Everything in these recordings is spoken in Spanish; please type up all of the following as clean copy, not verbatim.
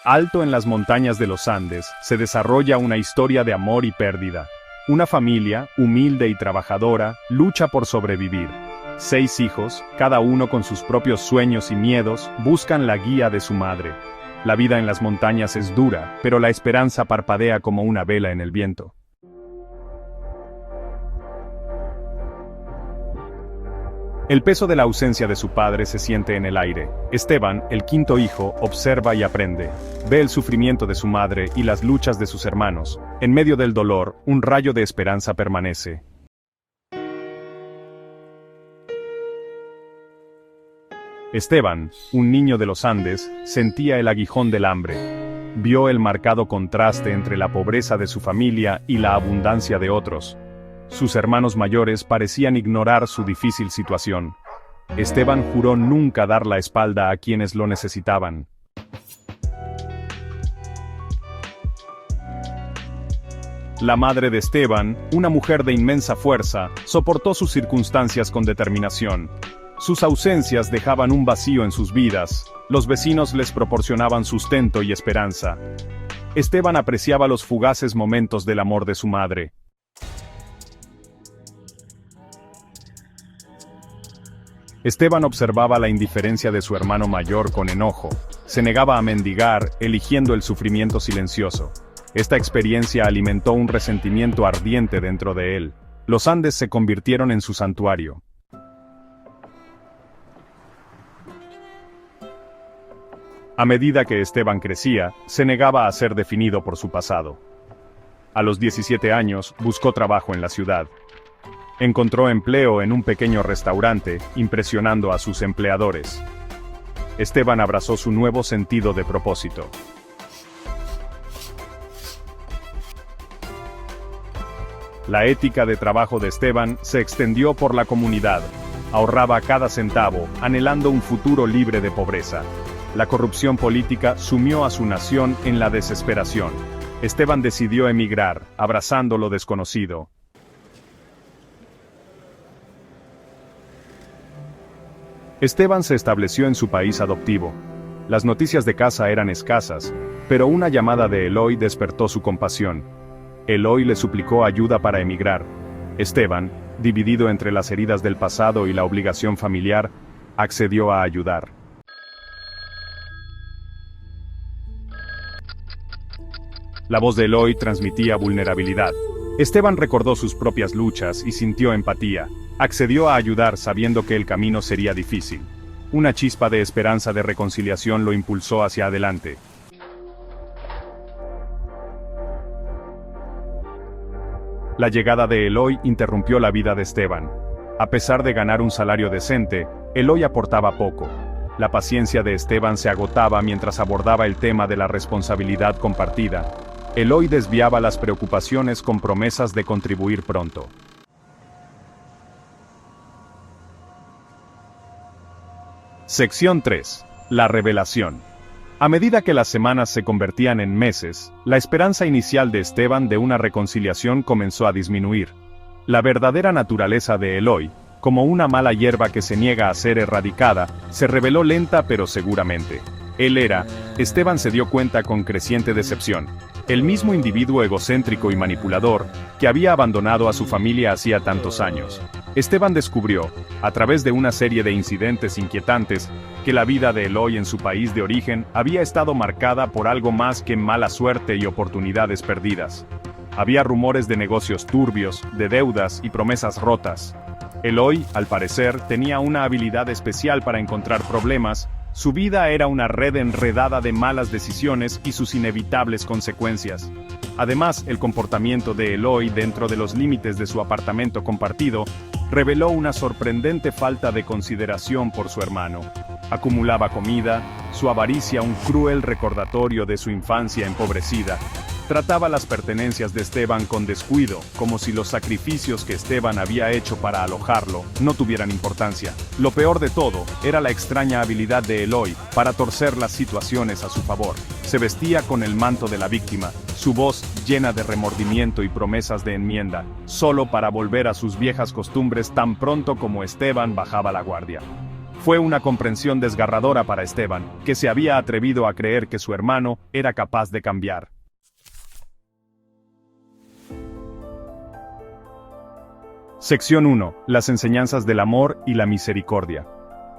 Alto en las montañas de los Andes, se desarrolla una historia de amor y pérdida. Una familia, humilde y trabajadora, lucha por sobrevivir. 6 hijos, cada uno con sus propios sueños y miedos, buscan la guía de su madre. La vida en las montañas es dura, pero la esperanza parpadea como una vela en el viento. El peso de la ausencia de su padre se siente en el aire. Esteban, el quinto hijo, observa y aprende. Ve el sufrimiento de su madre y las luchas de sus hermanos. En medio del dolor, un rayo de esperanza permanece. Esteban, un niño de los Andes, sentía el aguijón del hambre. Vio el marcado contraste entre la pobreza de su familia y la abundancia de otros. Sus hermanos mayores parecían ignorar su difícil situación. Esteban juró nunca dar la espalda a quienes lo necesitaban. La madre de Esteban, una mujer de inmensa fuerza, soportó sus circunstancias con determinación. Sus ausencias dejaban un vacío en sus vidas. Los vecinos les proporcionaban sustento y esperanza. Esteban apreciaba los fugaces momentos del amor de su madre. Esteban observaba la indiferencia de su hermano mayor con enojo. Se negaba a mendigar, eligiendo el sufrimiento silencioso. Esta experiencia alimentó un resentimiento ardiente dentro de él. Los Andes se convirtieron en su santuario. A medida que Esteban crecía, se negaba a ser definido por su pasado. A los 17 años, buscó trabajo en la ciudad. Encontró empleo en un pequeño restaurante, impresionando a sus empleadores. Esteban abrazó su nuevo sentido de propósito. La ética de trabajo de Esteban se extendió por la comunidad. Ahorraba cada centavo, anhelando un futuro libre de pobreza. La corrupción política sumió a su nación en la desesperación. Esteban decidió emigrar, abrazando lo desconocido. Esteban se estableció en su país adoptivo. Las noticias de casa eran escasas, pero una llamada de Eloy despertó su compasión. Eloy le suplicó ayuda para emigrar. Esteban, dividido entre las heridas del pasado y la obligación familiar, accedió a ayudar. La voz de Eloy transmitía vulnerabilidad. Esteban recordó sus propias luchas y sintió empatía. Accedió a ayudar sabiendo que el camino sería difícil. Una chispa de esperanza de reconciliación lo impulsó hacia adelante. La llegada de Eloy interrumpió la vida de Esteban. A pesar de ganar un salario decente, Eloy aportaba poco. La paciencia de Esteban se agotaba mientras abordaba el tema de la responsabilidad compartida. Eloy desviaba las preocupaciones con promesas de contribuir pronto. Sección 3. La revelación. A medida que las semanas se convertían en meses, la esperanza inicial de Esteban de una reconciliación comenzó a disminuir. La verdadera naturaleza de Eloy, como una mala hierba que se niega a ser erradicada, se reveló lenta pero seguramente. Esteban se dio cuenta con creciente decepción. El mismo individuo egocéntrico y manipulador, que había abandonado a su familia hacía tantos años. Esteban descubrió, a través de una serie de incidentes inquietantes, que la vida de Eloy en su país de origen había estado marcada por algo más que mala suerte y oportunidades perdidas. Había rumores de negocios turbios, de deudas y promesas rotas. Eloy, al parecer, tenía una habilidad especial para encontrar problemas. Su vida era una red enredada de malas decisiones y sus inevitables consecuencias. Además, el comportamiento de Eloy dentro de los límites de su apartamento compartido reveló una sorprendente falta de consideración por su hermano. Acumulaba comida, su avaricia un cruel recordatorio de su infancia empobrecida. Trataba las pertenencias de Esteban con descuido, como si los sacrificios que Esteban había hecho para alojarlo no tuvieran importancia. Lo peor de todo era la extraña habilidad de Eloy para torcer las situaciones a su favor. Se vestía con el manto de la víctima, su voz llena de remordimiento y promesas de enmienda, solo para volver a sus viejas costumbres tan pronto como Esteban bajaba la guardia. Fue una comprensión desgarradora para Esteban, que se había atrevido a creer que su hermano era capaz de cambiar. Sección 1. Las enseñanzas del amor y la misericordia.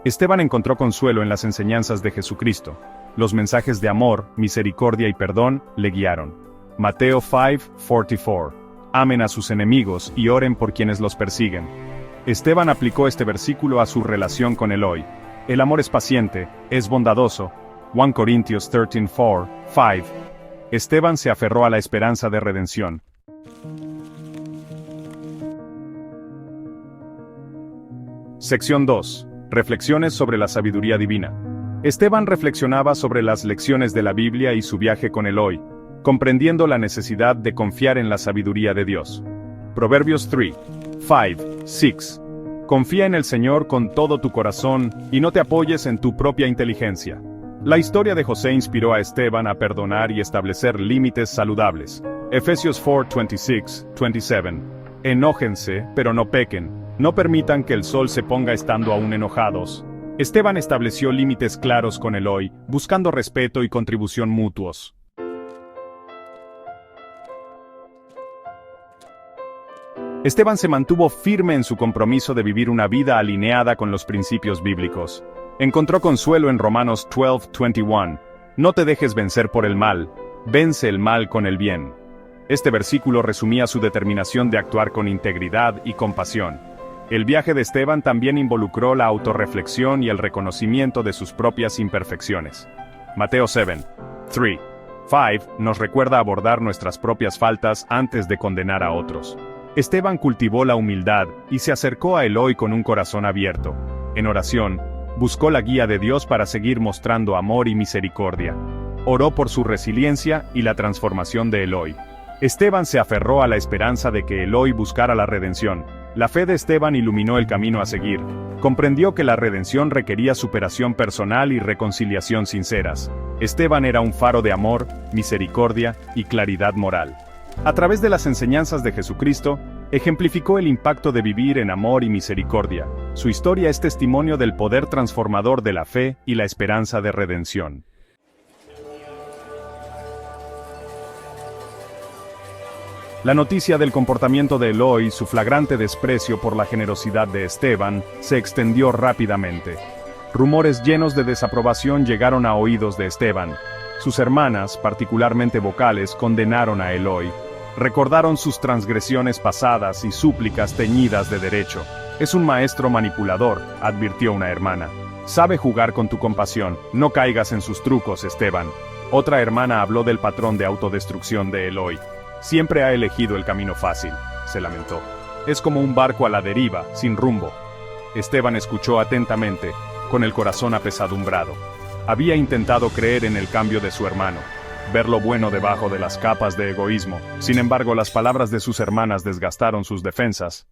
Esteban encontró consuelo en las enseñanzas de Jesucristo. Los mensajes de amor, misericordia y perdón le guiaron. Mateo 5:44. Amen a sus enemigos y oren por quienes los persiguen. Esteban aplicó este versículo a su relación con Eloi. El amor es paciente, es bondadoso. 1 Corintios 13:4-5. Esteban se aferró a la esperanza de redención. Sección 2. Reflexiones sobre la sabiduría divina. Esteban reflexionaba sobre las lecciones de la Biblia y su viaje con Eloi, comprendiendo la necesidad de confiar en la sabiduría de Dios. Proverbios 3:5-6. Confía en el Señor con todo tu corazón y no te apoyes en tu propia inteligencia. La historia de José inspiró a Esteban a perdonar y establecer límites saludables. Efesios 4:26-27. Enójense, pero no pequen. No permitan que el sol se ponga estando aún enojados. Esteban estableció límites claros con Eloi, buscando respeto y contribución mutuos. Esteban se mantuvo firme en su compromiso de vivir una vida alineada con los principios bíblicos. Encontró consuelo en Romanos 12:21. No te dejes vencer por el mal, vence el mal con el bien. Este versículo resumía su determinación de actuar con integridad y compasión. El viaje de Esteban también involucró la autorreflexión y el reconocimiento de sus propias imperfecciones. Mateo 7:3-5 nos recuerda abordar nuestras propias faltas antes de condenar a otros. Esteban cultivó la humildad y se acercó a Eloi con un corazón abierto. En oración, buscó la guía de Dios para seguir mostrando amor y misericordia. Oró por su resiliencia y la transformación de Eloi. Esteban se aferró a la esperanza de que Eloi buscara la redención. La fe de Esteban iluminó el camino a seguir. Comprendió que la redención requería superación personal y reconciliación sinceras. Esteban era un faro de amor, misericordia y claridad moral. A través de las enseñanzas de Jesucristo, ejemplificó el impacto de vivir en amor y misericordia. Su historia es testimonio del poder transformador de la fe y la esperanza de redención. La noticia del comportamiento de Eloi y su flagrante desprecio por la generosidad de Esteban se extendió rápidamente. Rumores llenos de desaprobación llegaron a oídos de Esteban. Sus hermanas, particularmente vocales, condenaron a Eloi. Recordaron sus transgresiones pasadas y súplicas teñidas de derecho. Es un maestro manipulador, advirtió una hermana. Sabe jugar con tu compasión, no caigas en sus trucos, Esteban. Otra hermana habló del patrón de autodestrucción de Eloi. Siempre ha elegido el camino fácil, se lamentó. Es como un barco a la deriva, sin rumbo. Esteban escuchó atentamente, con el corazón apesadumbrado. Había intentado creer en el cambio de su hermano, ver lo bueno debajo de las capas de egoísmo. Sin embargo, las palabras de sus hermanas desgastaron sus defensas.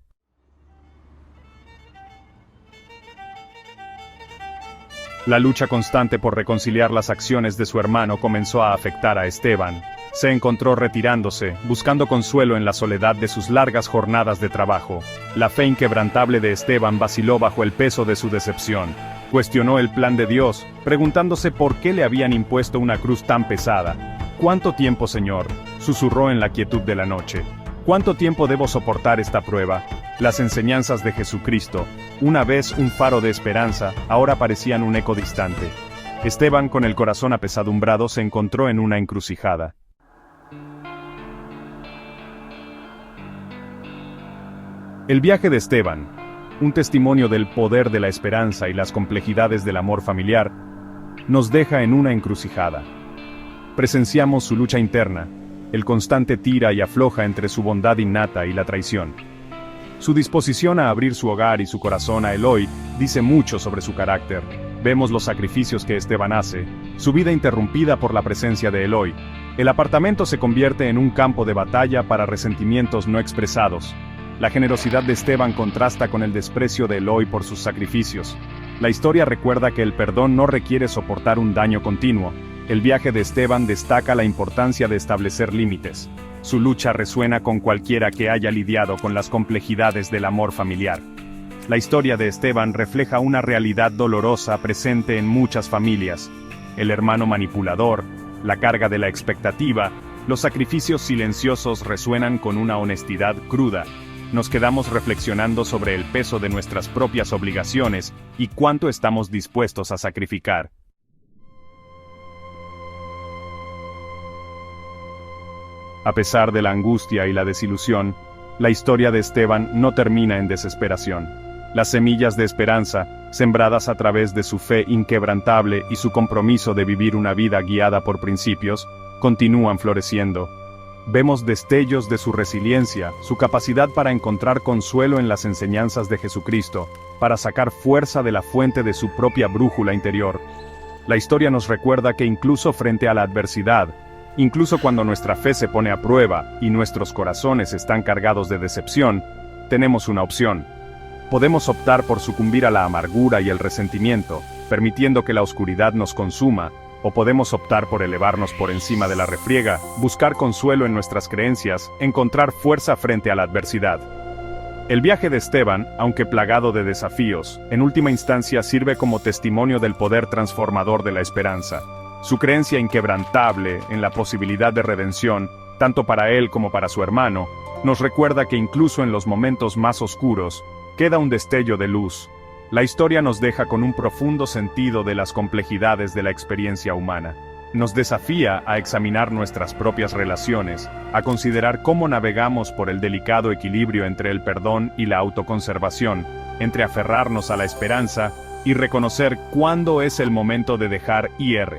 La lucha constante por reconciliar las acciones de su hermano comenzó a afectar a Esteban. Se encontró retirándose, buscando consuelo en la soledad de sus largas jornadas de trabajo. La fe inquebrantable de Esteban vaciló bajo el peso de su decepción. Cuestionó el plan de Dios, preguntándose por qué le habían impuesto una cruz tan pesada. ¿Cuánto tiempo, Señor?, susurró en la quietud de la noche. ¿Cuánto tiempo debo soportar esta prueba? Las enseñanzas de Jesucristo, una vez un faro de esperanza, ahora parecían un eco distante. Esteban, con el corazón apesadumbrado, se encontró en una encrucijada. El viaje de Esteban, un testimonio del poder de la esperanza y las complejidades del amor familiar, nos deja en una encrucijada. Presenciamos su lucha interna, el constante tira y afloja entre su bondad innata y la traición. Su disposición a abrir su hogar y su corazón a Eloi dice mucho sobre su carácter. Vemos los sacrificios que Esteban hace, su vida interrumpida por la presencia de Eloi. El apartamento se convierte en un campo de batalla para resentimientos no expresados. La generosidad de Esteban contrasta con el desprecio de Eloi por sus sacrificios. La historia recuerda que el perdón no requiere soportar un daño continuo. El viaje de Esteban destaca la importancia de establecer límites. Su lucha resuena con cualquiera que haya lidiado con las complejidades del amor familiar. La historia de Esteban refleja una realidad dolorosa presente en muchas familias. El hermano manipulador, la carga de la expectativa, los sacrificios silenciosos resuenan con una honestidad cruda. Nos quedamos reflexionando sobre el peso de nuestras propias obligaciones y cuánto estamos dispuestos a sacrificar. A pesar de la angustia y la desilusión, la historia de Esteban no termina en desesperación. Las semillas de esperanza, sembradas a través de su fe inquebrantable y su compromiso de vivir una vida guiada por principios, continúan floreciendo. Vemos destellos de su resiliencia, su capacidad para encontrar consuelo en las enseñanzas de Jesucristo, para sacar fuerza de la fuente de su propia brújula interior. La historia nos recuerda que incluso frente a la adversidad, incluso cuando nuestra fe se pone a prueba y nuestros corazones están cargados de decepción, tenemos una opción. Podemos optar por sucumbir a la amargura y el resentimiento, permitiendo que la oscuridad nos consuma, o podemos optar por elevarnos por encima de la refriega, buscar consuelo en nuestras creencias, encontrar fuerza frente a la adversidad. El viaje de Esteban, aunque plagado de desafíos, en última instancia sirve como testimonio del poder transformador de la esperanza. Su creencia inquebrantable en la posibilidad de redención, tanto para él como para su hermano, nos recuerda que incluso en los momentos más oscuros, queda un destello de luz. La historia nos deja con un profundo sentido de las complejidades de la experiencia humana. Nos desafía a examinar nuestras propias relaciones, a considerar cómo navegamos por el delicado equilibrio entre el perdón y la autoconservación, entre aferrarnos a la esperanza y reconocer cuándo es el momento de dejar ir.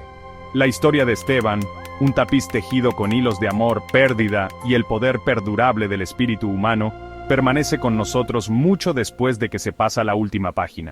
La historia de Esteban, un tapiz tejido con hilos de amor, pérdida y el poder perdurable del espíritu humano, permanece con nosotros mucho después de que se pasa la última página.